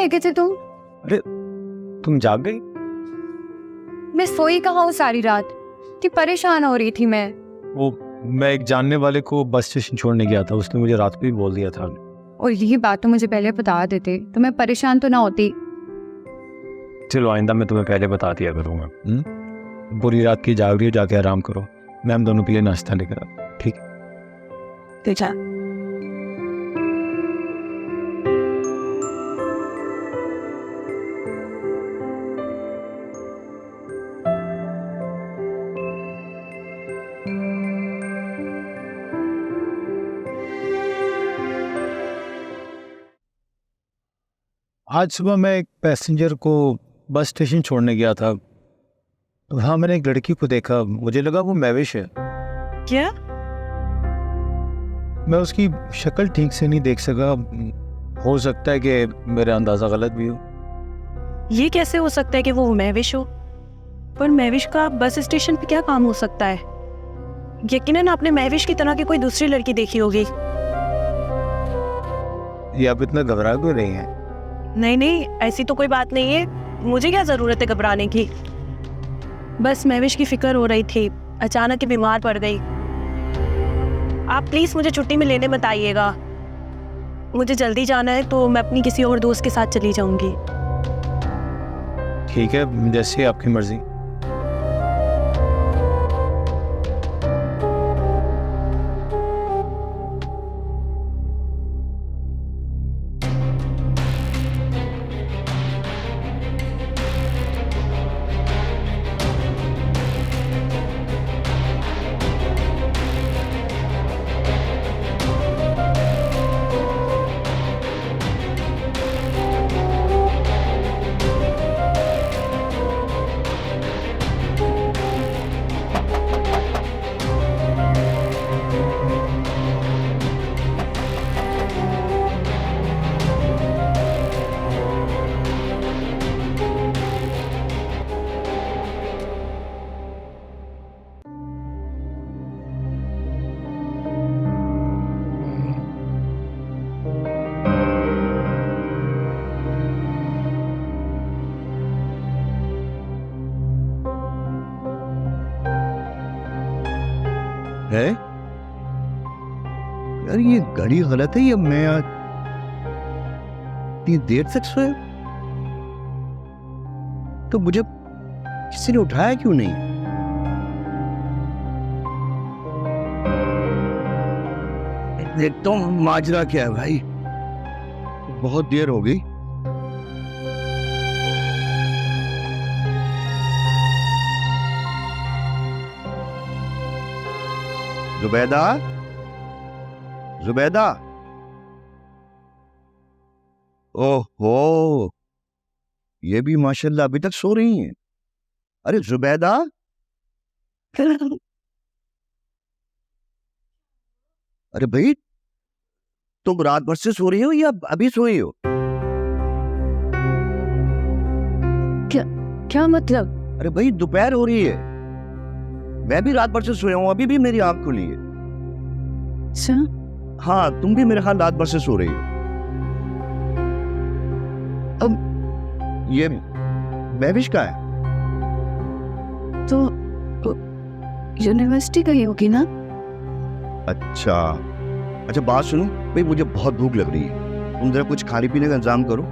रह गए थे तुम? अरे तुम जाग गई? मैं सोई कहाँ हूँ सारी रात, कि परेशान हो रही थी मैं। वो मैं एक जानने वाले को बस स्टेशन छोड़ने गया था, उसने मुझे रात को ही बोल दिया था। और यही बात तो मुझे पहले बता देते तो मैं परेशान तो ना होती। चलो आइंदा मैं तुम्हें पहले बता दिया करूँगा। पूरी रात की जाग रही हो, जाके आराम करो, मैं हम दोनों के लिए नाश्ता लेकर आता हूँ, ठीक? देखा आज सुबह मैं एक पैसेंजर को बस स्टेशन छोड़ने गया था, तो हाँ मैंने एक लड़की को देखा, मुझे लगा वो महविश है। क्या? मैं उसकी शक्ल ठीक से नहीं देख सका, हो सकता है कि मेरा अंदाज़ा गलत भी हो। ये कैसे हो सकता है कि वो महविश हो? पर महविश का बस स्टेशन पे क्या काम हो सकता है? यकीनन आपने महविश की तरह की कोई दूसरी लड़की देखी होगी। ये आप इतना घबरा क्यों रही हैं? नहीं नहीं, ऐसी तो कोई बात नहीं है, मुझे क्या जरूरत है घबराने की। बस महविश की फिक्र हो रही थी, अचानक ही बीमार पड़ गई। आप प्लीज मुझे छुट्टी में लेने मत आइएगा, मुझे जल्दी जाना है, तो मैं अपनी किसी और दोस्त के साथ चली जाऊंगी। ठीक है, जैसे आपकी मर्जी। है यार, ये घड़ी गलत है या मैं आज इतनी देर तक सोया? तो मुझे किसी ने उठाया क्यों नहीं? देखता हूँ माजरा क्या है भाई, बहुत देर हो गई। जुबैदा, जुबैदा, ओहो, ये भी माशाल्लाह अभी तक सो रही हैं। अरे जुबैदा, अरे भाई, तुम रात भर से सो रही हो या अभी सोई हो? क्या मतलब? अरे भाई, दोपहर हो रही है, मैं भी रात भर से सोया हूं, अभी भी मेरी आंख खुली है। अच्छा, हाँ, तुम भी मेरे ख्याल रात भर से सो रही हो। अब ये महविश का है? तो यूनिवर्सिटी गई होगी ना? अच्छा अच्छा, बात सुनो भाई, मुझे बहुत भूख लग रही है, तुम जरा कुछ खाने पीने का इंतजाम करो,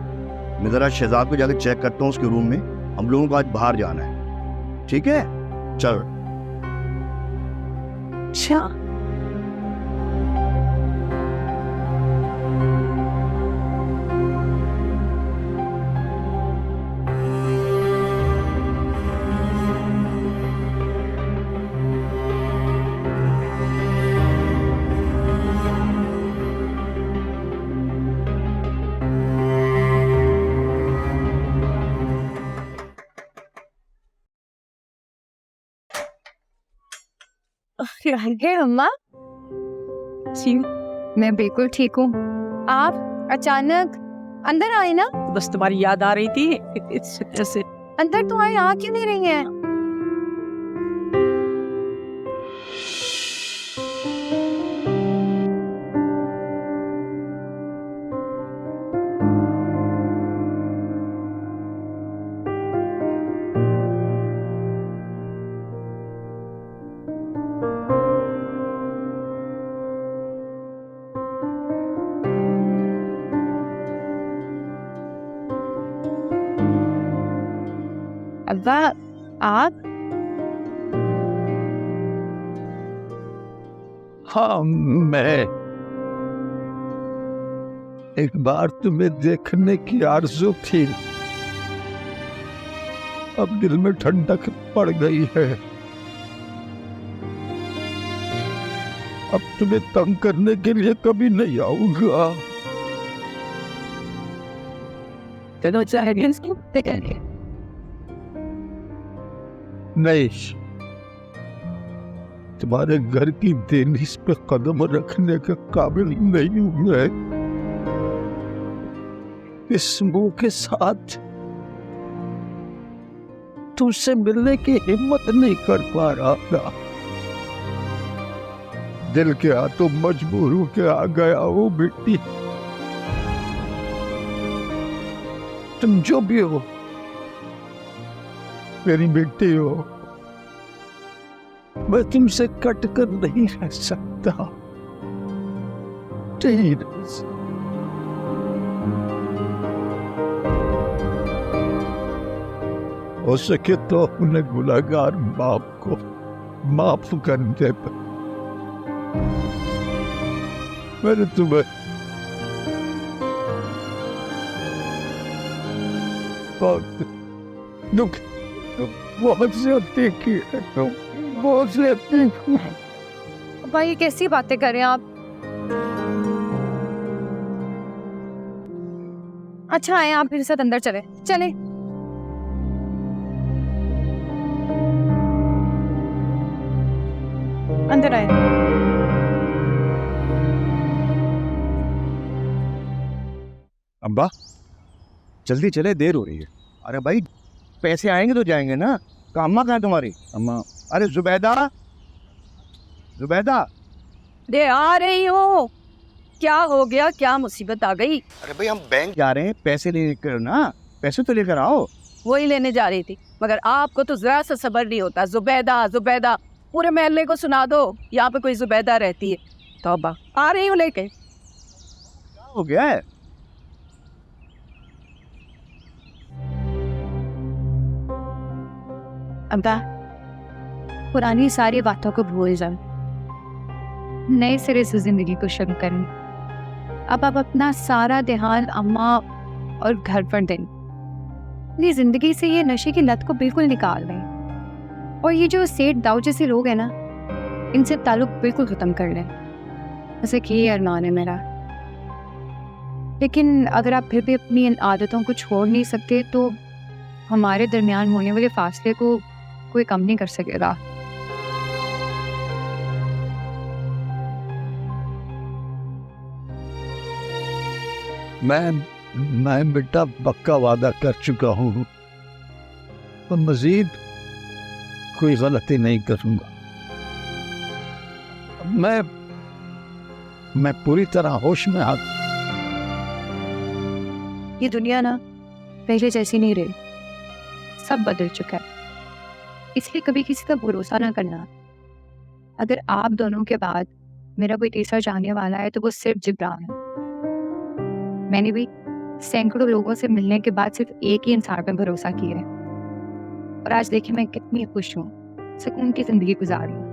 मैं जरा शहजाद को जाकर चेक करता हूँ उसके रूम में, हम लोगों को आज बाहर जाना है, ठीक है? चल। अच्छा, हे अम्मा जी, मैं बिल्कुल ठीक हूँ। आप अचानक अंदर आए ना? बस तुम्हारी याद आ रही थी इस वजह से। अंदर तो आए, आ क्यों नहीं रही हैं? अब्बा आप? हाँ, मैं एक बार तुम्हें देखने की आरज़ू थी, अब दिल में ठंडक पड़ गई है। अब तुम्हें तंग करने के लिए कभी नहीं आऊंगा। चलो चाहेंगे नहीं, तुम्हारे घर की दहलीज पे कदम रखने के काबिल नहीं हूं मैं। इस मुंह के साथ तुमसे मिलने की हिम्मत नहीं कर पा रहा था। दिल के हाथों मजबूर होके आ गया हूं बेटी। तुम जो भी हो, मेरी बेटी हो। मैं तुमसे कट कर नहीं रह सकता। नहीं रह सकता। हो सके तो अपने गुनहगार बाप को माफ कर दे। मैंने तुम्हें बहुत ज्यादती की है, तुम बहुत ज्यादती की। अब्बा ये कैसी बातें कर रहे हैं आप? अच्छा आए आप मेरे साथ अंदर चले चले। अंदर आए। अब्बा जल्दी चले, देर हो रही है। अरे भाई पैसे आएंगे तो जाएंगे ना, कामा कहाँ है तुम्हारी? अम्मा। अरे जुबैदा, जुबैदा। दे आ रही हूँ। क्या हो गया, क्या मुसीबत आ गई? अरे भाई हम बैंक जा रहे हैं, पैसे लेकर ना, पैसे तो लेकर आओ। वही लेने जा रही थी, मगर आपको तो जरा सा सब्र नहीं होता। जुबैदा जुबैदा, पूरे मोहल्ले को सुना दो यहाँ पे कोई जुबैदा रहती है। तौबा, आ रही हूँ लेके। क्या हो गया है? अब्बा पुरानी सारी बातों को भूल जाओ, नए सिरे से जिंदगी को शुरू करें। अब आप अपना सारा ध्यान अम्मा और घर पर दें। अपनी जिंदगी से ये नशे की लत को बिल्कुल निकाल लें। और ये जो सेठ दाऊ जैसे लोग हैं ना, इनसे ताल्लुक बिल्कुल ख़त्म कर लें। ऐसे कि ये अरमान है मेरा। लेकिन अगर आप फिर भी अपनी इन आदतों को छोड़ नहीं सकते तो हमारे दरमियान होने वाले फासले को कोई कम नहीं कर सकेगा। मैं बेटा पक्का वादा कर चुका हूँ और मजीद कोई गलती नहीं करूँगा। मैं पूरी तरह होश में आ। ये दुनिया ना पहले जैसी नहीं रही, सब बदल चुका है। इसलिए कभी किसी का भरोसा ना करना। अगर आप दोनों के बाद मेरा कोई तीसरा जाने वाला है तो वो सिर्फ जिब्रान है। मैंने भी सैकड़ों लोगों से मिलने के बाद सिर्फ एक ही इंसान पर भरोसा किया है और आज देखिए मैं कितनी खुश हूँ, सुकून की जिंदगी गुजार रही हूँ।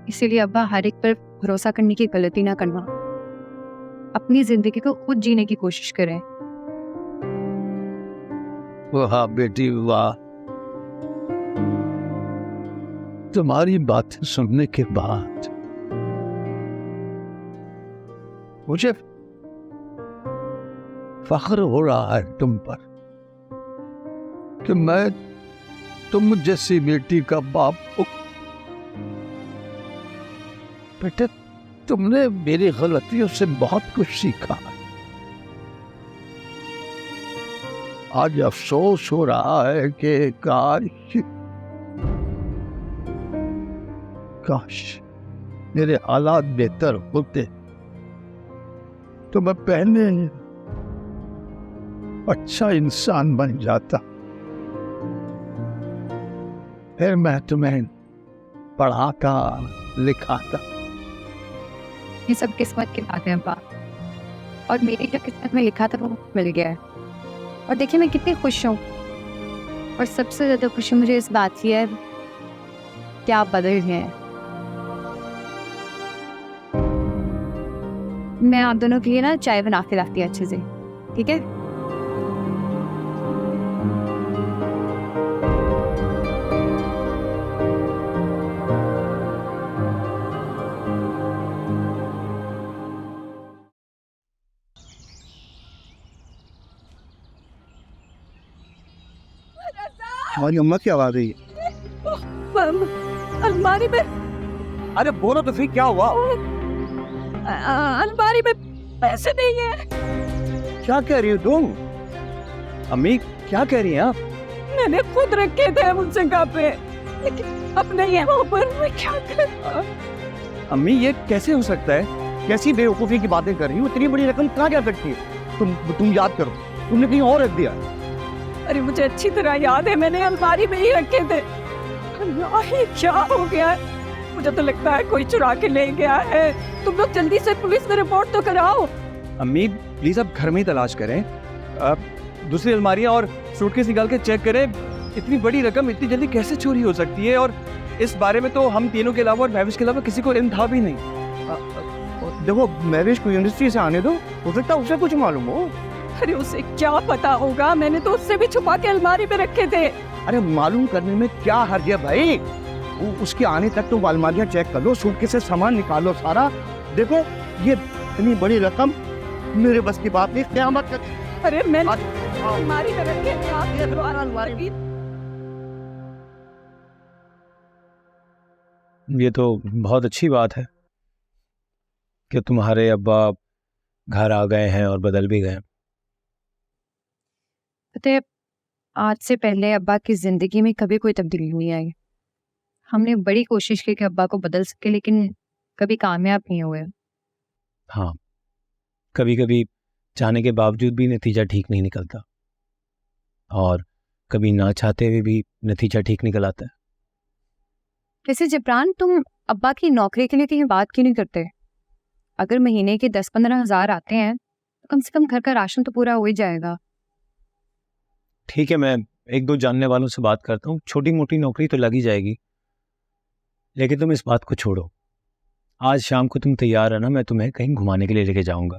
इसीलिए अब्बा हर एक पर भरोसा करने की गलती ना करना, अपनी जिंदगी को खुद जीने की कोशिश करें। वाह बेटी वाह, तुम्हारी बातें सुनने के बाद मुझे फख्र हो रहा है तुम पर कि मैं तुम जैसी बेटी का बाप हूं। बेटे तुमने मेरी गलतियों से बहुत कुछ सीखा है। आज अफसोस हो रहा है कि काश मेरे हालात बेहतर होते तो मैं पहले अच्छा इंसान बन जाता, फिर मैं तुम्हें पढ़ाता लिखाता। ये सब किस्मत की बात है अब्बा, और मेरी जो किस्मत में लिखा था वो मिल गया है। और देखिए मैं कितनी खुश हूँ। और सबसे ज़्यादा खुशी मुझे इस बात की है कि आप बदल गए हैं। मैं आप दोनों के लिए ना चाय बना के लाती हूँ अच्छे से, ठीक है? हमारी अम्मा की आवाज है। अलमारी में, अरे बोलो तो फिर क्या हुआ? अलमारी में पैसे नहीं है। क्या कह रही हो तुम? अम्मी क्या कह रही हैं आप? मैंने खुद रखे थे उनसे जगह पे, लेकिन अब नहीं है वहाँ पर। मैं क्या करूं? अम्मी ये कैसे हो सकता है? कैसी बेवकूफी की बातें कर रही हो? इतनी बड़ी रकम कहाँ जा सकती है? तुम याद करो, तुमने कहीं और रख दिया। अरे मुझे अच्छी तरह याद है, मैंने अलमारी में ही रखे थे। अल्लाह, ये क्या हो गया है? मुझे तो लगता है कोई चुरा के ले गया है। तुम लोग जल्दी से पुलिस में रिपोर्ट तो कराओ। अम्मी प्लीज आप घर में ही तलाश करें, आप दूसरी अलमारियां और सूटकेस निकाल के चेक करें। इतनी बड़ी रकम इतनी जल्दी कैसे चोरी हो सकती है? और इस बारे में तो हम तीनों के अलावा और महविश के अलावा किसी को इल्म था भी नहीं। देखो महविश को यूनिवर्सिटी से आने दो, हो सकता है उसे कुछ मालूम हो। अरे उसे क्या पता होगा, मैंने तो उससे भी छुपा के अलमारी में रखे थे। अरे मालूम करने में क्या हर्ज है भाई? उसके आने तक तो अलमारियां चेक कर लो, सूटकेस से सामान निकालो सारा। देखो ये इतनी बड़ी रकम मेरे बस की बात नहीं, क़यामत तक। अरे मैंने अलमारी में रखे थे, आप ये अलमारी में। ये तो बहुत अच्छी बात है कि तुम्हारे अब्बा घर आ गए हैं और बदल भी गए। पता है, आज से पहले अब्बा की ज़िंदगी में कभी कोई तब्दीली नहीं आई। हमने बड़ी कोशिश की कि अब्बा को बदल सके, लेकिन कभी कामयाब नहीं हुए। हाँ, कभी कभी चाहने के बावजूद भी नतीजा ठीक नहीं निकलता, और कभी ना चाहते हुए भी नतीजा ठीक निकल आता है। वैसे जिब्रान, तुम अब्बा की नौकरी के लिए कहीं बात क्यों नहीं करते? अगर महीने के 10-15 हज़ार आते हैं तो कम से कम घर का राशन तो पूरा हो ही जाएगा। ठीक है, मैं एक दो जानने वालों से बात करता हूँ, छोटी मोटी नौकरी तो लग ही जाएगी। लेकिन तुम इस बात को छोड़ो, आज शाम को तुम तैयार है ना? मैं तुम्हें कहीं घुमाने के लिए लेके जाऊंगा।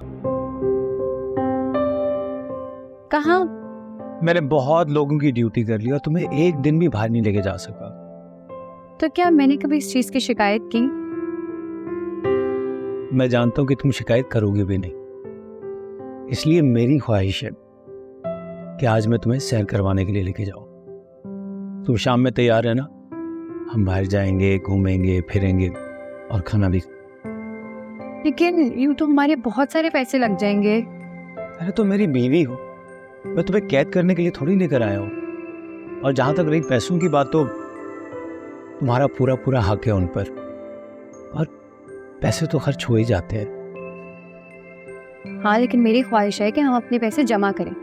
कहाँ? मैंने बहुत लोगों की ड्यूटी कर ली और तुम्हें एक दिन भी बाहर नहीं लेके जा सका। तो क्या मैंने कभी इस चीज़ की शिकायत की? मैं जानता हूँ कि तुम शिकायत करोगे भी नहीं, इसलिए मेरी ख्वाहिश है कि आज मैं तुम्हें सैर करवाने के लिए लेके जाऊं। तुम शाम में तैयार है ना? हम बाहर जाएंगे, घूमेंगे फिरेंगे और खाना भी। लेकिन यूं तो हमारे बहुत सारे पैसे लग जाएंगे। अरे तो मेरी बीवी हो, मैं तुम्हें कैद करने के लिए थोड़ी लेकर आया हूँ। और जहां तक रही पैसों की बात, तो तुम्हारा पूरा पूरा हक है उन पर, और पैसे तो खर्च हो ही जाते हैं। हाँ, लेकिन मेरी ख्वाहिश है कि हम अपने पैसे जमा करें।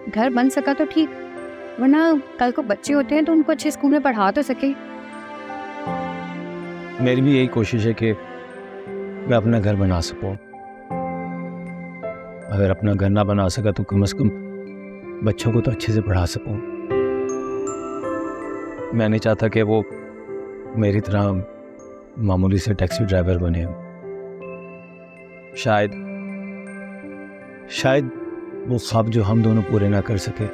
घर बन सका तो ठीक, वरना कल को बच्चे होते हैं तो उनको अच्छे स्कूल में पढ़ा तो सके। मेरी भी यही कोशिश है कि मैं अपना घर बना सकूं। अगर अपना घर ना बना सका तो कम से कम बच्चों को तो अच्छे से पढ़ा सकूं। मैं नहीं चाहता कि वो मेरी तरह मामूली से टैक्सी ड्राइवर बने। शायद वो ख्वाब जो हम दोनों पूरे ना कर सके,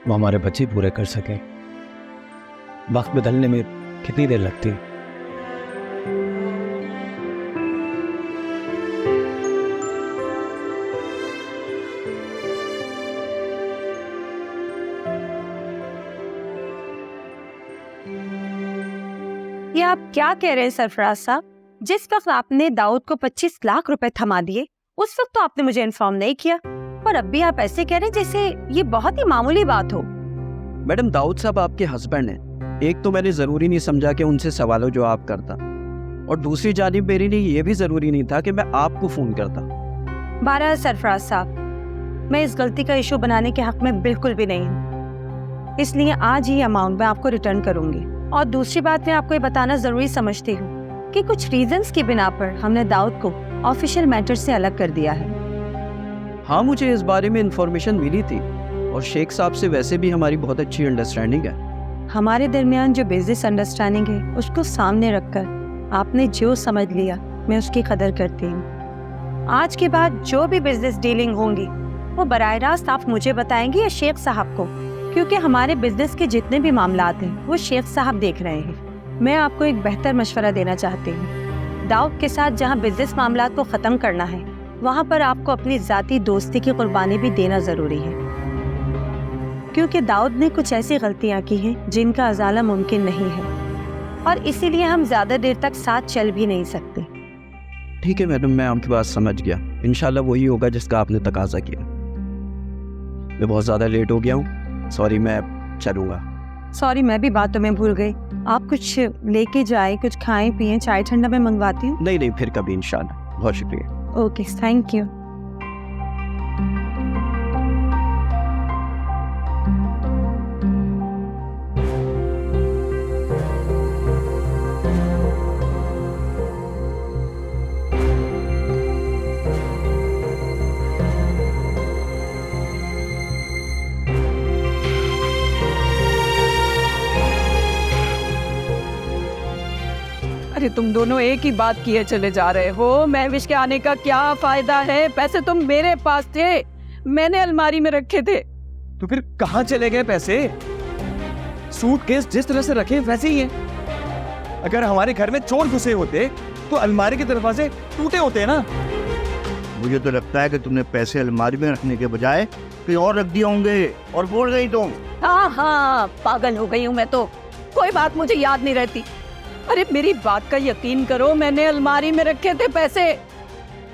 वो हमारे बच्चे पूरे कर सके। वक्त बदलने में कितनी देर लगती है? ये आप क्या कह रहे हैं सरफराज साहब? जिस वक्त आपने दाऊद को 25 लाख रुपए थमा दिए, उस वक्त तो आपने मुझे इन्फॉर्म नहीं किया, और अब भी आप ऐसे कह रहे हैं जैसे ये बहुत ही मामूली बात हो। मैडम दाऊद साहब आपके हस्बैंड हैं। एक तो मैंने जरूरी नहीं समझा कि उनसे सवालों जवाब करता, और दूसरी जानिब मेरे लिए ये भी जरूरी नहीं था कि मैं आपको फोन करता। बहरहाल सरफराज साहब, मैं इस गलती का इशू बनाने के हक में बिल्कुल भी नहीं हूँ, इसलिए आज ही अमाउंट मैं आपको रिटर्न करूंगी। और दूसरी बात मैं आपको ये बताना जरूरी समझती हूँ कि कुछ रीजंस की बिना पर हमने दाऊद को ऑफिशियल मैटर से अलग कर दिया है। हाँ, मुझे इस बारे में इंफॉर्मेशन मिली थी, और शेख साहब से वैसे भी हमारी बहुत अच्छी अंडरस्टैंडिंग है। हमारे दरमियान जो बिजनेस अंडरस्टैंडिंग है उसको सामने रखकर आपने जो समझ लिया मैं उसकी कदर करती हूँ। आज के बाद जो भी बिजनेस डीलिंग होंगी वो बराह रास्त आप मुझे बताएंगी या शेख साहब को, क्योंकि हमारे बिजनेस के जितने भी मामलात हैं वो शेख साहब देख रहे हैं। मैं आपको एक बेहतर मशवरा देना चाहती हूँ। दाऊद के साथ जहाँ बिजनेस मामलात को ख़त्म करना है वहाँ पर आपको अपनी ज़ाती दोस्ती की कुर्बानी भी देना ज़रूरी है, क्योंकि दाऊद ने कुछ ऐसी गलतियाँ की हैं जिनका अजाला मुमकिन नहीं है और इसीलिए हम ज़्यादा देर तक साथ चल भी नहीं सकते। ठीक है मैडम, मैं आपकी बात समझ गया। इंशाल्लाह वही होगा जिसका आपने तकाजा किया। मैं बहुत ज़्यादा लेट हो गया हूँ, सॉरी, मैं चलूँगा। सॉरी, मैं भी बातों में भूल गई। आप कुछ लेके जाए, कुछ खाएं पिएं, चाय ठंडा मैं मंगवाती हूँ। नहीं, फिर कभी इंशाल्लाह। बहुत शुक्रिया। Okay, thank you. अरे तुम दोनों एक ही बात किए चले जा रहे हो। महविश के आने का क्या फायदा है? पैसे तो मेरे पास थे, मैंने अलमारी में रखे थे। तो फिर कहाँ चले गए पैसे? सूटकेस जिस तरह से रखे वैसे ही हैं। अगर हमारे घर में चोर घुसे होते तो अलमारी के दरवाजे टूटे होते ना। मुझे तो लगता है कि तुमने पैसे अलमारी में रखने के बजाय कहीं और रख दिए होंगे और भूल गई तुम। हाँ, पागल हो गई हूँ मैं तो, कोई बात मुझे याद नहीं रहती। अरे मेरी बात का यकीन करो, मैंने अलमारी में रखे थे पैसे।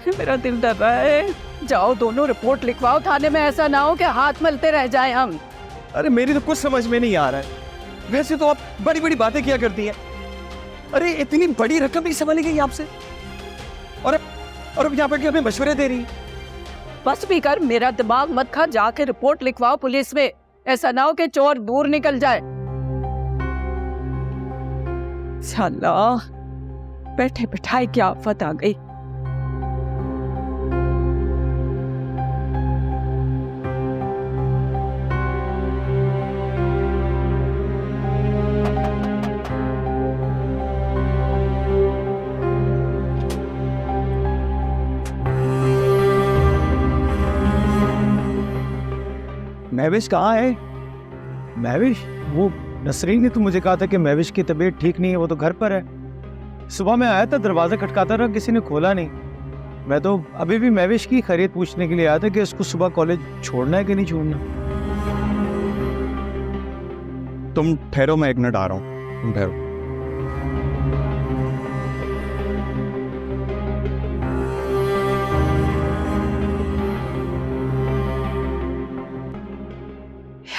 मेरा दिल डर रहा है। जाओ दोनों रिपोर्ट लिखवाओ थाने में, ऐसा ना हो कि हाथ मलते रह जाए हम। अरे मेरी तो कुछ समझ में नहीं आ रहा है। वैसे तो आप बड़ी बड़ी बातें किया करती हैं। अरे इतनी बड़ी रकम नहीं संभाली गई आपसे, और अब यहाँ पर हमें मशवरे दे रही। बस भी कर, मेरा दिमाग मत खा। जाके रिपोर्ट लिखवाओ पुलिस में, ऐसा ना हो कि चोर दूर निकल जाए। अल्लाह, बैठे बैठाए क्या आफत आ गई। महविश कहाँ है? महविश, वो नसरीन ने तो मुझे कहा था कि महविश की तबीयत ठीक नहीं है, वो तो घर पर है। सुबह मैं आया था, दरवाज़ा खटकाता रहा, किसी ने खोला नहीं। मैं तो अभी भी महविश की खैरियत पूछने के लिए आया था कि उसको सुबह कॉलेज छोड़ना है कि नहीं छोड़ना। तुम ठहरो, मैं 1 मिनट आ रहा हूँ। तुम ठहरो।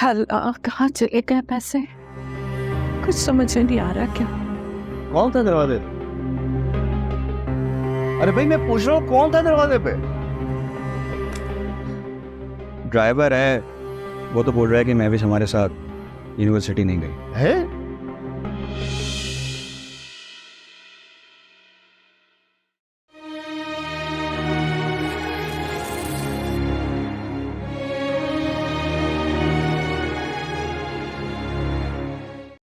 अल्लाह, कहाँ चले गए पैसे? कुछ समझ नहीं आ रहा। क्या कौन था दरवाजे? अरे भाई मैं पूछ रहा हूँ कौन था दरवाजे पे? ड्राइवर है, वो तो बोल रहा है कि महविश हमारे साथ यूनिवर्सिटी नहीं गई है?